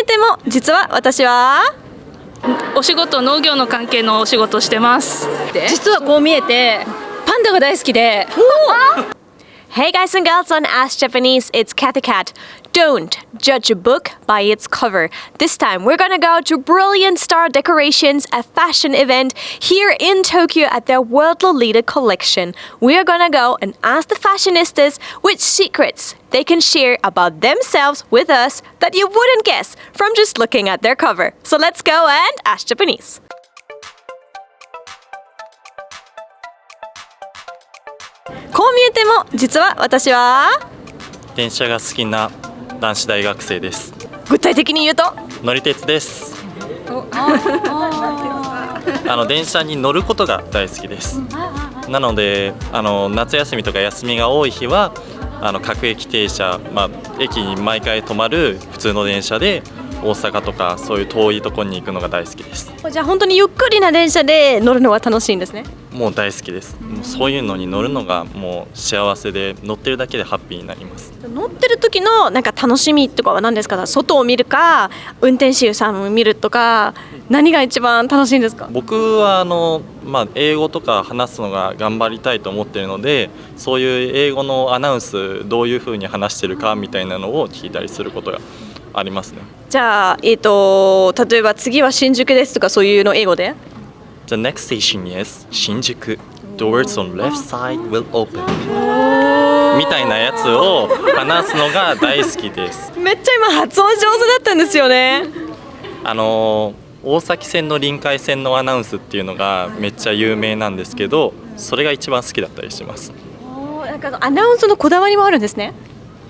ても実は私はお仕事、農業の関係のお仕事してます。実はこう見えてパンダが大好きで。Hey guys and girls on Ask Japanese, it's Kathy Cat. Don't judge a book by its cover. This time we're gonna go to Brilliant Star Decorations, a fashion event here in Tokyo at their World Lolita collection. We are gonna go and ask the fashionistas which secrets they can share about themselves with us that you wouldn't guess from just looking at their cover. So let's go and Ask Japanese. こう見えても実は私は電車が好きな男子大学生です。具体的に言うと乗り鉄です。電車に乗ることが大好きです。なので夏休みとか休みが多い日は各駅停車、駅に毎回止まる普通の電車で大阪とかそういう遠いところに行くのが大好きです。じゃあ本当にゆっくりな電車で乗るのが楽しいんですね。もう大好きです。もうそういうのに乗るのがもう幸せで、乗ってるだけでハッピーになります。乗ってる時のなんか楽しみとかは何ですか？外を見るか運転手さんを見るとか、何が一番楽しいんですか？僕は英語とか話すのが頑張りたいと思っているので、そういう英語のアナウンスどういう風に話してるかみたいなのを聞いたりすることがありますね。じゃあ、例えば次は新宿ですとかそういうの英語で The next station is 新宿 Doors on left side will open みたいなやつを話すのが大好きです。めっちゃ今発音上手だったんですよね。大崎線の臨海線のアナウンスっていうのがめっちゃ有名なんですけど、それが一番好きだったりします。なんかアナウンスのこだわりもあるんですね。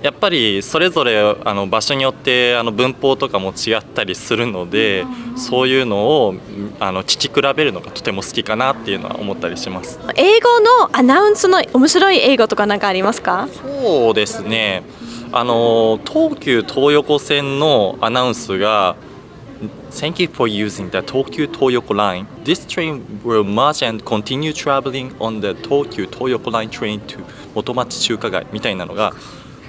やっぱりそれぞれ場所によって文法とかも違ったりするので、そういうのを聞き比べるのがとても好きかなっていうのは思ったりします。英語のアナウンスの面白い英語とか何かありますか？そうですね、東急東横線のアナウンスがThank you for using the Tokyu Toyoko line. This train will merge and continue traveling on the Tokyu Toyoko line train to 元町中華街みたいなのが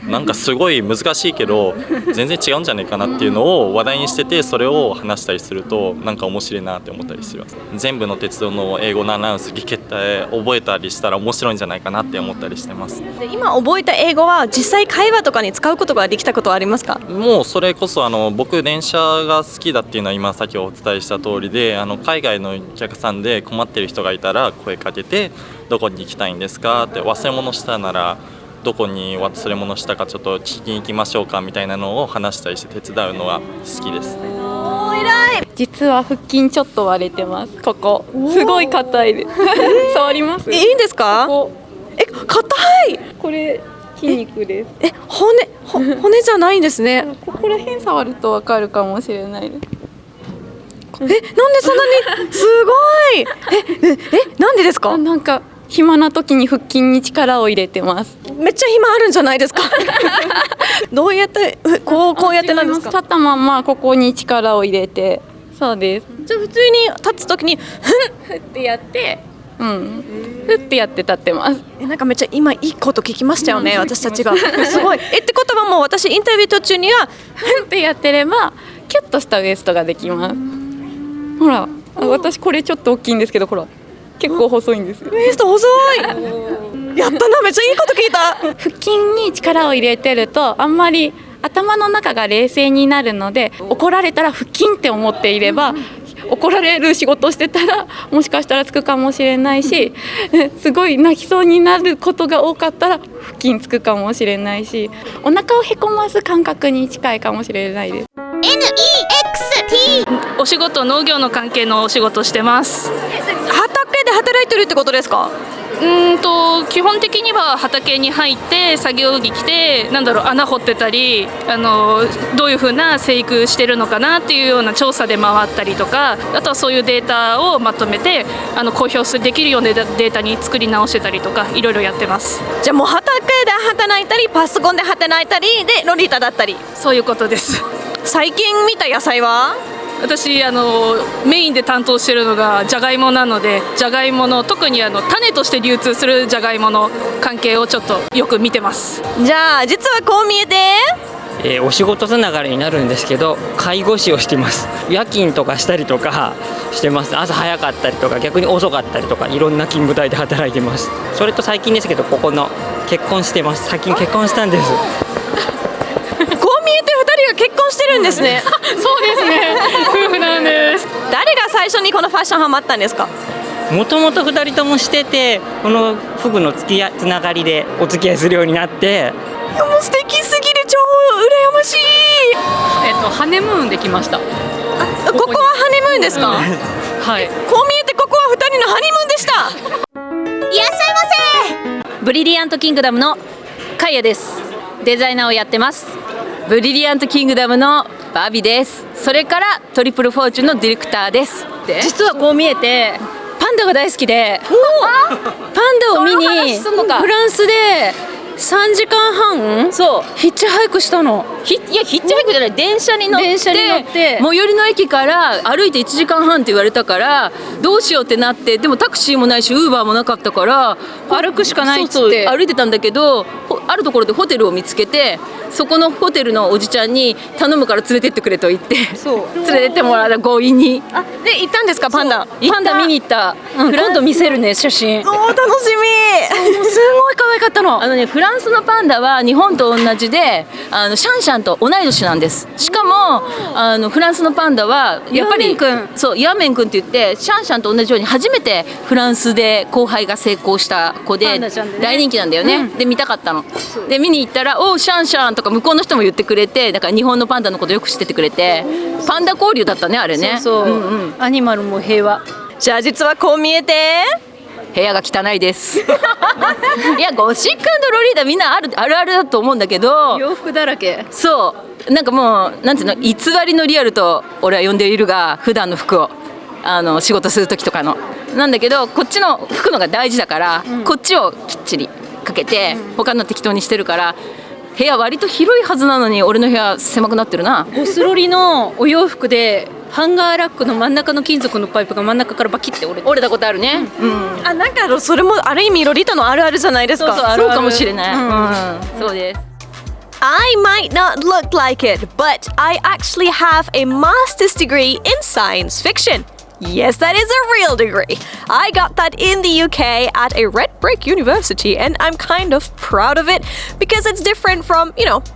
なんかすごい難しいけど全然違うんじゃないかなっていうのを話題にしてて、それを話したりするとなんか面白いなって思ったりします。全部の鉄道の英語のアナウンス聞けて覚えたりしたら面白いんじゃないかなって思ったりしてます。今覚えた英語は実際会話とかに使うことができたことはありますか？もうそれこそ僕電車が好きだっていうのは今さっきお伝えした通りで、海外のお客さんで困ってる人がいたら声かけてどこに行きたいんですかって、忘れ物したならどこに忘れ物したかちょっと聞きに行きましょうかみたいなのを話したりして手伝うのは好きです。偉い。実は腹筋ちょっと割れてます。ここすごい硬いです。触ります？いいんですか？ここ硬い。これ筋肉です。骨じゃないんですね。ここら辺触るとわかるかもしれないです。なんでそんなにすごい。なんでですか？なんか暇な時に腹筋に力を入れてます。めっちゃ暇あるんじゃないですか？どうやってこうやってなんですか？立ったままここに力を入れて。そうです。じゃあ普通に立つ時にふってやって、ふってやって立ってます。なんかめっちゃ今いいこと聞きましたよね、私たちが。すごい。ってことはもう私インタビュー途中にはふってやってればキュッとしたウエストができます。ほら、私これちょっと大きいんですけど、ほら結構細いんですよ。ウエスト細い。やったな、めっちゃいいこと聞いた。腹筋に力を入れてるとあんまり頭の中が冷静になるので、怒られたら腹筋って思っていれば、怒られる仕事してたらもしかしたらつくかもしれないし、すごい泣きそうになることが多かったら腹筋つくかもしれないし、お腹をへこます感覚に近いかもしれないです。お仕事、農業の関係のお仕事してます。畑で働いてるってことですか？基本的には畑に入って作業着着て穴掘ってたり、どういう風な生育してるのかなっていうような調査で回ったりとか、あとはそういうデータをまとめて公表できるようなデータに作り直してたりとか、いろいろやってます。じゃあもう畑で働いたりパソコンで働いたりでロリータだったり、そういうことです。最近見た野菜は？私メインで担当しているのがじゃがいもなので、じゃがいもの特に種として流通するじゃがいもの関係をちょっとよく見てます。じゃあ実はこう見えてお仕事つながりになるんですけど、介護士をしています。夜勤とかしたりとかしてます。朝早かったりとか逆に遅かったりとか、いろんな勤務帯で働いてます。それと最近ですけど、ここの結婚してます。最近結婚したんです。こう見えて2人が結婚してるんですね。そうですね。夫婦なんです。誰が最初にこのファッションハマったんですか？もともと2人ともしてて、このフグのつながりでお付き合いするようになって。いやもう素敵すぎる、超羨ましい。ハネムーンできました。ここはハネムーンですか？はい。こう見えてここは2人のハニムーンでした。いらっしゃいませ。ブリリアントキングダムのカイヤです。デザイナーをやってます。ブリリアントキングダムのバービーです。それからトリプルフォーチュンのディレクターです。実はこう見えてパンダが大好きで、パンダを見にフランスで3時間半ヒッチハイクしたの。いやヒッチハイクじゃない、電車に乗って最寄りの駅から歩いて1時間半って言われたから、どうしようってなって、でもタクシーもないしウーバーもなかったから歩くしかないっつって歩いてたんだけど、あるところでホテルを見つけて、そこのホテルのおじちゃんに頼むから連れてってくれと言って連れてってもらった、強引に。で行ったんですか？パンダ見に行った、今度見せるね、写真。お楽しみ。もうすごい可愛かったの。フランスのパンダは日本と同じで、シャンシャンと同い年なんです。しかもフランスのパンダはやっぱりヤーメン君って言って、シャンシャンと同じように初めてフランスで交配が成功した子で、大人気なんだよね。で見たかったので見に行ったら、おうシャンシャンとか向こうの人も言ってくれて、だから日本のパンダのことよく知っててくれて、パンダ交流だったね、あれね。アニマルも平和。じゃあ実はこう見えて部屋が汚いです。いやゴシック&ロリータみんなあるあるだと思うんだけど、洋服だらけ。そうなんかもうなんていうの、偽りのリアルと俺は呼んでいるが、普段の服を仕事する時とかのなんだけど、こっちの服のが大事だから、こっちをきっちりかけて、他の適当にしてるから、部屋割と広いはずなのに俺の部屋狭くなってるな。ゴスロリのお洋服でハンガーラックの真ん中の金属のパイプが真ん中からバキって折れたことあるね。あ、なんかそれもある意味ロリータのあるあるじゃないですか。そうかもしれない。そうです。I might not look like it, but I actually have a master's degree in science fiction. Yes, that is a real degree. I got that in the UK at a red brick university, and I'm kind of proud of it because it's different from,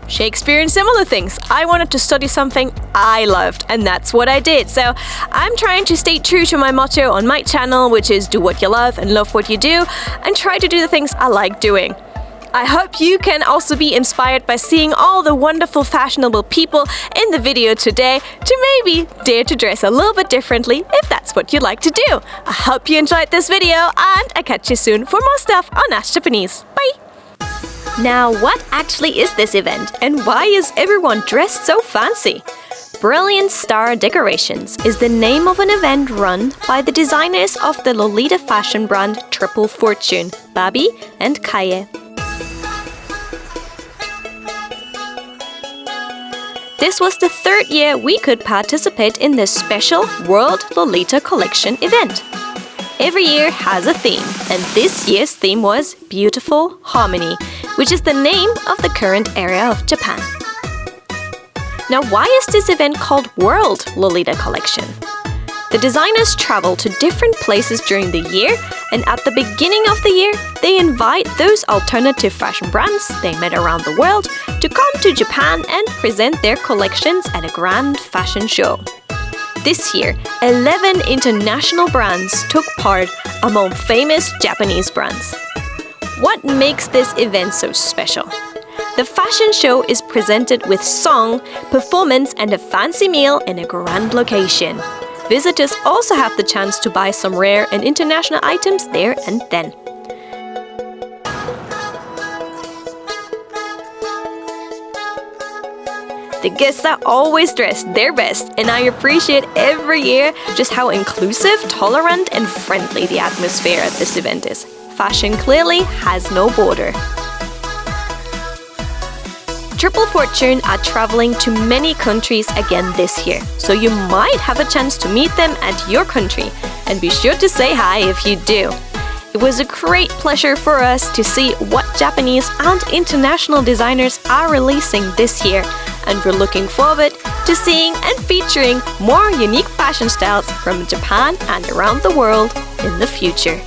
Shakespeare and similar things. I wanted to study something I loved, and that's what I did. So I'm trying to stay true to my motto on my channel, which is do what you love and love what you do, and try to do the things I like doing. I hope you can also be inspired by seeing all the wonderful fashionable people in the video today to maybe dare to dress a little bit differently if that's what you'd like to do. I hope you enjoyed this video, and I catch you soon for more stuff on Ask Japanese. Bye! Now, what actually is this event, and why is everyone dressed so fancy? Brilliant Star Decorations is the name of an event run by the designers of the Lolita fashion brand Triple Fortune, Babi and Kaye. This was the third year we could participate in this special World Lolita Collection event. Every year has a theme, and this year's theme was Beautiful Harmony, which is the name of the current era of Japan. Now, why is this event called World Lolita Collection? The designers travel to different places during the year, and at the beginning of the year, they invite those alternative fashion brands they met around the world to come to Japan and present their collections at a grand fashion show. This year, 11 international brands took part among famous Japanese brands. What makes this event so special? The fashion show is presented with song, performance, and a fancy meal in a grand location. Visitors also have the chance to buy some rare and international items there and then. The guests are always dressed their best, and I appreciate every year just how inclusive, tolerant, and friendly the atmosphere at this event is. Fashion clearly has no border. Triple Fortune are traveling to many countries again this year, so you might have a chance to meet them at your country, and be sure to say hi if you do. It was a great pleasure for us to see what Japanese and international designers are releasing this year, and we're looking forward to seeing and featuring more unique fashion styles from Japan and around the world in the future.